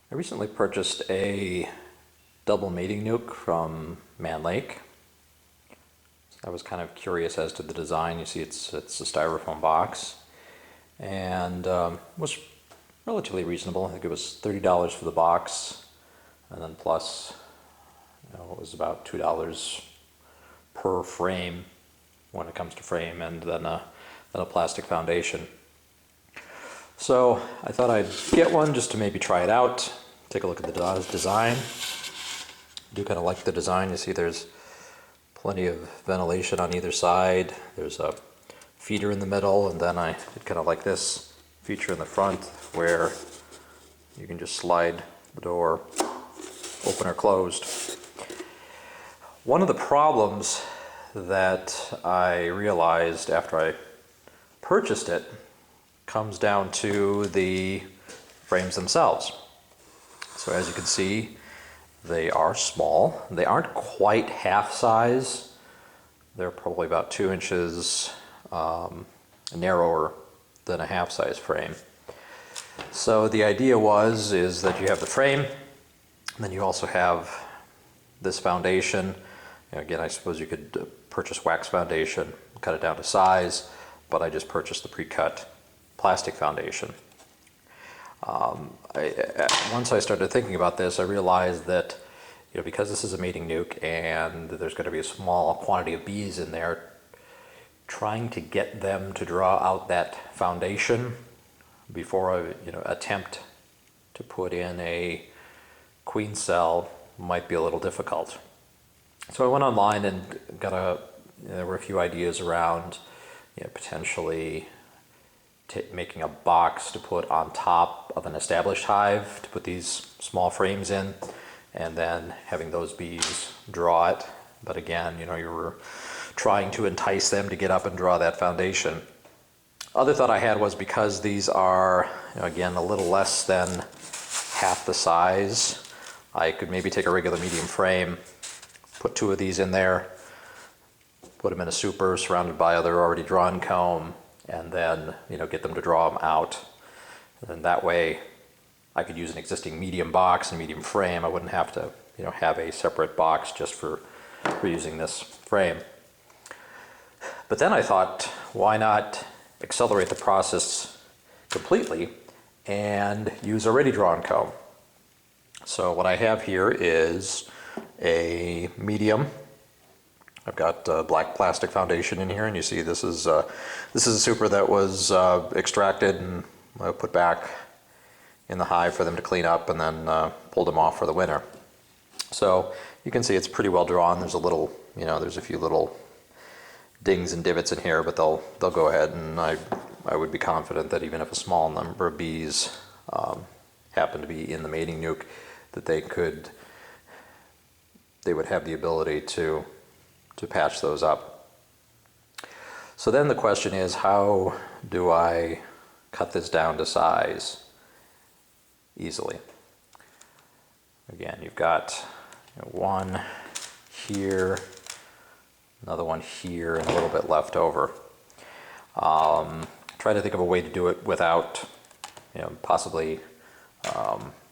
I recently purchased a double mating nuke from Man Lake. I was kind of curious as to the design. You see, it's a styrofoam box, and was relatively reasonable. I think it was $30 for the box, and then plus, it was about $2 per frame when it comes to frame, and then a plastic foundation. So I thought I'd get one just to maybe try it out, take a look at the design. I do kind of like the design. You see there's plenty of ventilation on either side. There's a feeder in the middle, and then I kind of like this feature in the front where you can just slide the door open or closed. One of the problems that I realized after I purchased it comes down to the frames themselves. So as you can see, they are small. They aren't quite half size. They're probably about 2 inches narrower than a half size frame. So the idea is that you have the frame, and then you also have this foundation. Again, I suppose you could purchase wax foundation, cut it down to size, but I just purchased the pre-cut plastic foundation. Once I started thinking about this, I realized that because this is a mating nuke and there's going to be a small quantity of bees in there, trying to get them to draw out that foundation before I attempt to put in a queen cell might be a little difficult. So I went online and there were a few ideas around potentially making a box to put on top of an established hive to put these small frames in, and then having those bees draw it. But again, you were trying to entice them to get up and draw that foundation. Other thought I had was, because these are again a little less than half the size, I could maybe take a regular medium frame, put 2 of these in there, put them in a super surrounded by other already drawn comb, and then get them to draw them out. And then that way I could use an existing medium box and medium frame. I wouldn't have to have a separate box just for using this frame. But then I thought, why not accelerate the process completely and use already drawn comb? So what I have here is a medium. I've got black plastic foundation in here, and you see this is a super that was extracted and put back in the hive for them to clean up, and then pulled them off for the winter. So you can see it's pretty well drawn. There's a few little dings and divots in here, but they'll go ahead, and I would be confident that even if a small number of bees happen to be in the mating nuke, that they would have the ability to patch those up. So then the question is, how do I cut this down to size easily? Again, you've got one here, another one here, and a little bit left over. Try to think of a way to do it without possibly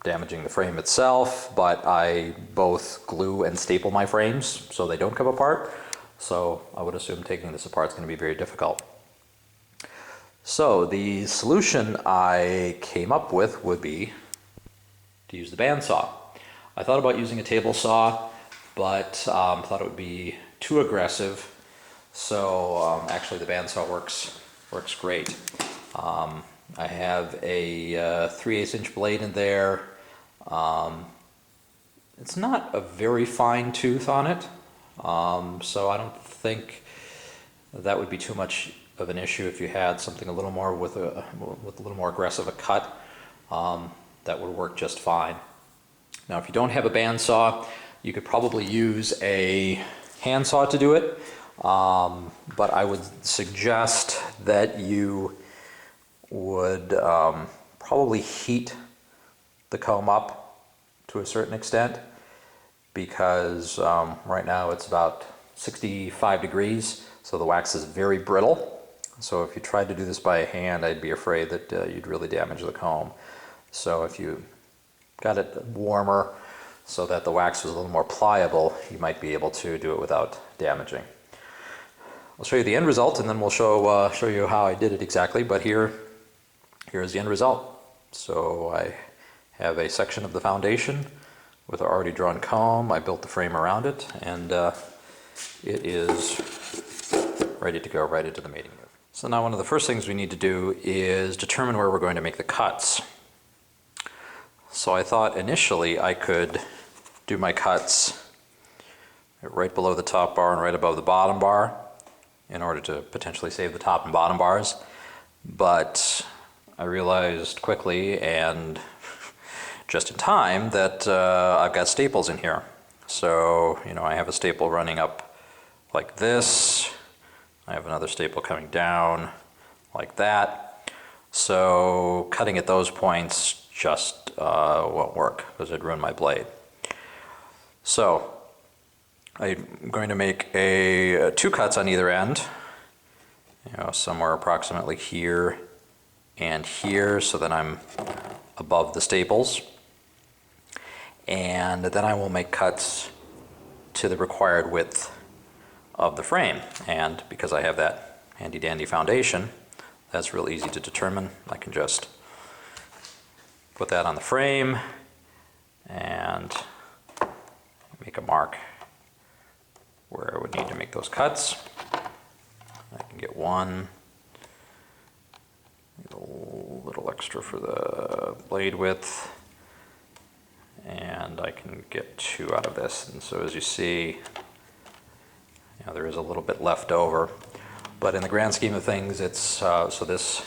damaging the frame itself, but I both glue and staple my frames so they don't come apart. So I would assume taking this apart is going to be very difficult. So the solution I came up with would be to use the bandsaw. I thought about using a table saw, but thought it would be too aggressive. So actually the bandsaw works great. I have a 3/8 inch blade in there. It's not a very fine tooth on it, so I don't think that would be too much of an issue if you had something a little more with a little more aggressive a cut. That would work just fine. Now, if you don't have a bandsaw, you could probably use a handsaw to do it, but I would suggest that you would probably heat the comb up to a certain extent, because right now it's about 65 degrees, so the wax is very brittle. So if you tried to do this by hand, I'd be afraid that you'd really damage the comb. So if you got it warmer so that the wax was a little more pliable, you might be able to do it without damaging. I'll show you the end result, and then we'll show you how I did it exactly, but here's the end result. So I have a section of the foundation with an already drawn comb. I built the frame around it, and it is ready to go right into the mating nook. So now one of the first things we need to do is determine where we're going to make the cuts. So I thought initially I could do my cuts right below the top bar and right above the bottom bar in order to potentially save the top and bottom bars. But I realized quickly and just in time that I've got staples in here. So, I have a staple running up like this. I have another staple coming down like that. So cutting at those points just won't work because it'd ruin my blade. So I'm going to make two cuts on either end, somewhere approximately here and here, so that I'm above the staples. And then I will make cuts to the required width of the frame. And because I have that handy dandy foundation, that's real easy to determine. I can just put that on the frame and make a mark where I would need to make those cuts. I can get one, a little extra for the blade width, and I can get two out of this. And so as you see, there is a little bit left over, but in the grand scheme of things, it's so this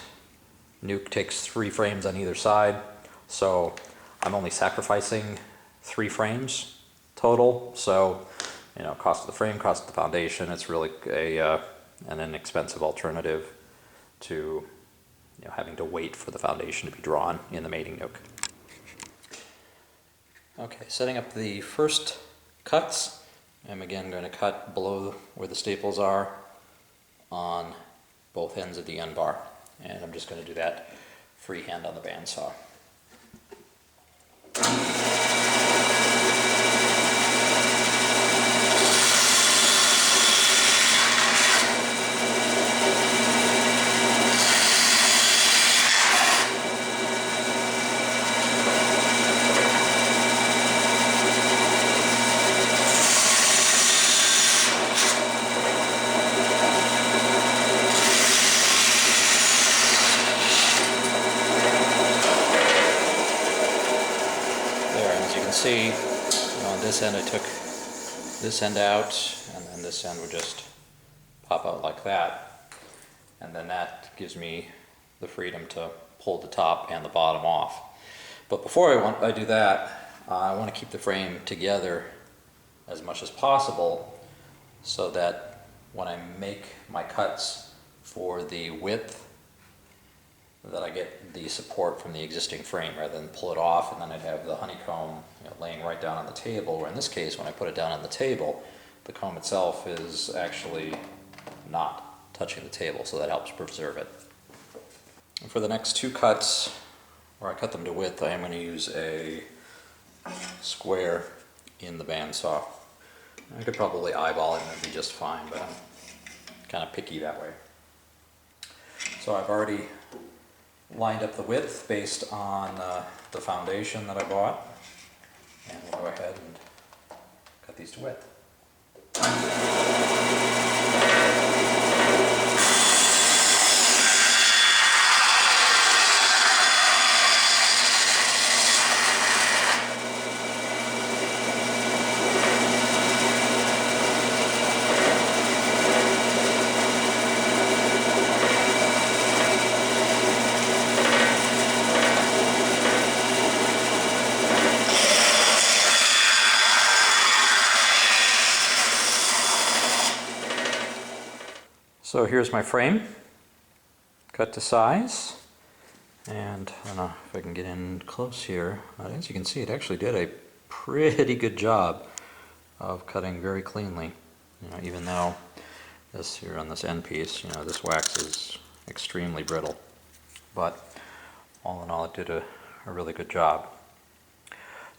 nuke takes 3 frames on either side, so I'm only sacrificing 3 frames total. So cost of the frame, cost of the foundation, it's really an inexpensive alternative to having to wait for the foundation to be drawn in the mating nook. Okay, setting up the first cuts. I'm again going to cut below where the staples are on both ends of the end bar, and I'm just going to do that freehand on the bandsaw. See, on this end I took this end out, and then this end would just pop out like that, and then that gives me the freedom to pull the top and the bottom off. But before I do that, I want to keep the frame together as much as possible so that when I make my cuts for the width, that I get the support from the existing frame rather than pull it off and then I'd have the honeycomb laying right down on the table, where in this case when I put it down on the table, the comb itself is actually not touching the table, so that helps preserve it. And for the next 2 cuts, where I cut them to width, I am going to use a square in the bandsaw. I could probably eyeball it and it'd be just fine, but I'm kind of picky that way. So I've already lined up the width based on the foundation that I bought, and we'll go ahead and cut these to width. So here's my frame, cut to size, and I don't know if I can get in close here. As you can see, it actually did a pretty good job of cutting very cleanly. Even though this here on this end piece, this wax is extremely brittle, but all in all, it did a really good job.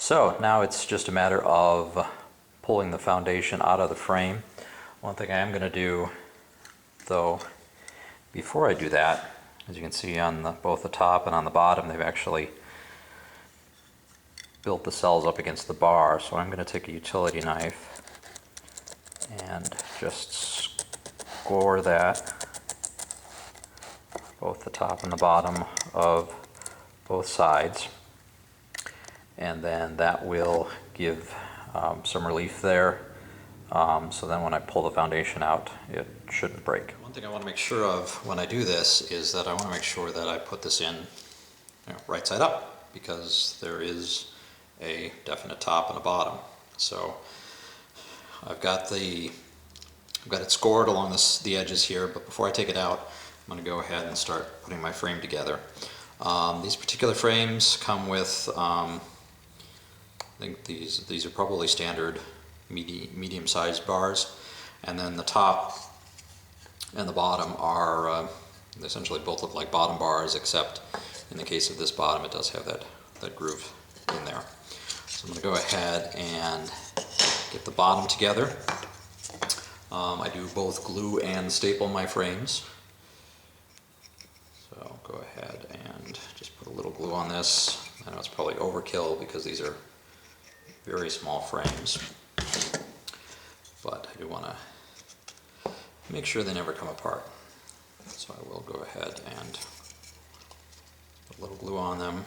So now it's just a matter of pulling the foundation out of the frame. One thing I am going to do, though, before I do that, as you can see on both the top and on the bottom, they've actually built the cells up against the bar. So I'm going to take a utility knife and just score that, both the top and the bottom of both sides. And then that will give some relief there. So then when I pull the foundation out, it shouldn't break. One thing I want to make sure of when I do this is that I want to make sure that I put this in right side up, because there is a definite top and a bottom. So I've got it scored along the edges here, but before I take it out, I'm going to go ahead and start putting my frame together. These particular frames come with, I think these are probably standard medium-sized bars, and then the top and the bottom are essentially both look like bottom bars, except in the case of this bottom it does have that groove in there. So I'm going to go ahead and get the bottom together. I do both glue and staple my frames. So I'll go ahead and just put a little glue on this. I know it's probably overkill because these are very small frames, but I do want to make sure they never come apart. So I will go ahead and put a little glue on them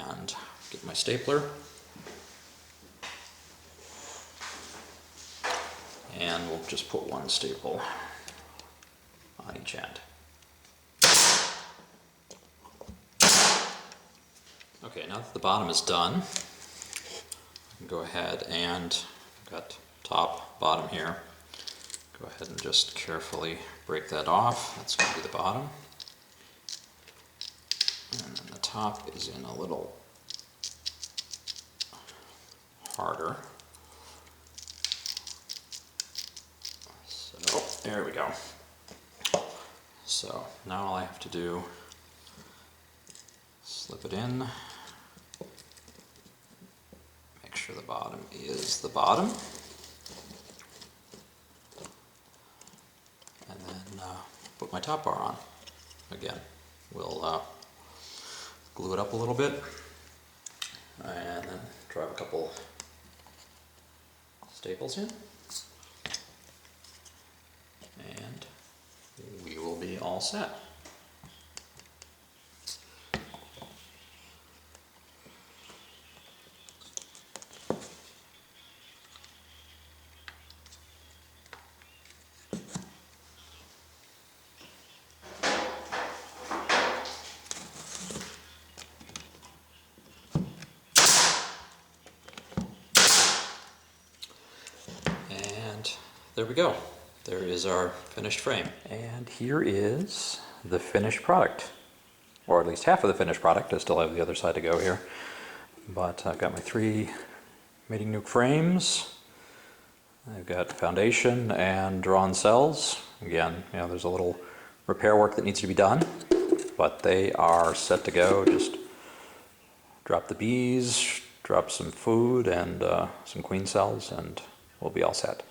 and get my stapler. And we'll just put one staple on each end. Okay, now that the bottom is done, I can go ahead and, got top, bottom here, go ahead and just carefully break that off. That's going to be the bottom. And then the top is in a little harder. So there we go. So now all I have to do, slip it in, make sure the bottom is the bottom, and then put my top bar on. Again, we'll glue it up a little bit, and then drive a couple staples in, and we will be all set. There we go. There is our finished frame. And here is the finished product, or at least half of the finished product. I still have the other side to go here. But I've got my 3 Meeting Nuke frames. I've got foundation and drawn cells. Again, there's a little repair work that needs to be done, but they are set to go. Just drop the bees, drop some food and some queen cells, and we'll be all set.